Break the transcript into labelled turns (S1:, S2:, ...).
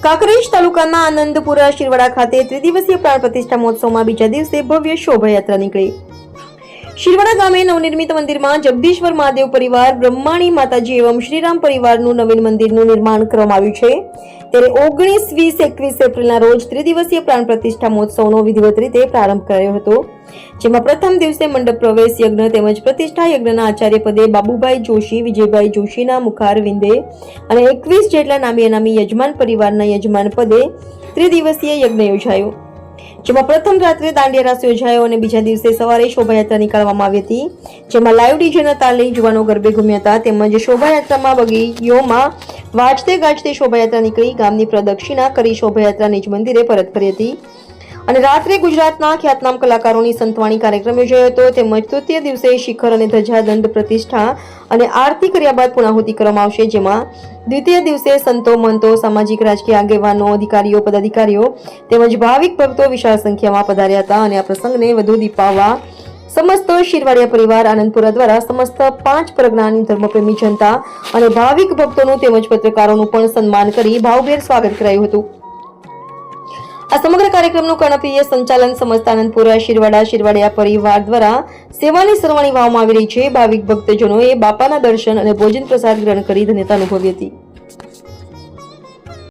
S1: કાંકરેજ તાલુકાના આનંદપુરા શિરવાડા ખાતે ત્રિદિવસીય પ્રાણ પ્રતિષ્ઠા મહોત્સવમાં બીજા દિવસે ભવ્ય શોભાયાત્રા નીકળી। શિરવાડા ગામે નવનિર્મિત મંદિરમાં જગદીશ્વર મહાદેવ પરિવાર, બ્રહ્માણી માતાજી એવં શ્રીરામ પરિવારનું નવીન મંદિરનું નિર્માણ કરવામાં આવ્યું છે। ત્યારે 19, 20, 21 એપ્રિલના રોજ ત્રિદિવસીય પ્રાણ પ્રતિષ્ઠા મહોત્સવનો વિધિવત રીતે પ્રારંભ કરાયો હતો, જેમાં પ્રથમ દિવસે મંડપ પ્રવેશ યજ્ઞ તેમજ પ્રતિષ્ઠા યજ્ઞના આચાર્ય પદે બાબુભાઈ જોશી, વિજયભાઈ જોશીના મુખારવિંદે અને 21 જેટલા નામી અનામી યજમાન પરિવારના યજમાન પદે ત્રિદિવસીય યજ્ઞ યોજાયો, જેમાં પ્રથમ રાત્રે દાંડિયા રાસ યોજાયો અને બીજા દિવસે સવારે શોભાયાત્રા નીકાળવામાં આવી હતી, જેમાં લાઈવ ડીજેના તાલે યુવાનો ગરબે ઘૂમ્યા હતા। તેમજ શોભાયાત્રામાં બગીયોમાં વાજતે ગાજતે શોભાયાત્રા નીકળી ગામની પ્રદક્ષિણા કરી શોભાયાત્રા નિજ મંદિરે પરત ફરી હતી અને રાત્રે ગુજરાતના ખ્યાતનામ કલાકારોની સંતવાણી કાર્યક્રમ યોજાયો હતો। તેમજ તૃતીય દિવસે શિખર અને ધજા દંડ પ્રતિષ્ઠા અને આરતી કર્યા બાદ પૂર્ણાહુતિ કરવામાં આવશે, જેમાં દ્વિતીય દિવસે સંતો, મંતો, સામાજિક રાજકીય આગેવાનો, અધિકારીઓ, પદાધિકારીઓ તેમજ ભાવિક ભક્તો વિશાળ સંખ્યામાં પધાર્યા હતા અને આ પ્રસંગને વધુ દીપાવવા સમસ્ત શિરવાડિયા પરિવાર આનંદપુરા દ્વારા સમસ્ત 5 પરગણાની ધર્મપ્રેમી જનતા અને ભાવિક ભક્તોનું તેમજ પત્રકારોનું પણ સન્માન કરી ભાવભેર સ્વાગત કરાયું હતું। આ સમગ્ર કાર્યક્રમનું કર્ણપ્રિય સંચાલન સમસ્ત આનંદપુરા શિરવાડિયા પરિવાર દ્વારા સેવાની સરવાણી વાવવામાં આવી રહી છે। ભાવિક ભક્તજનોએ બાપાના દર્શન અને ભોજન પ્રસાદ ગ્રહણ કરી ધન્યતા અનુભવી હતી।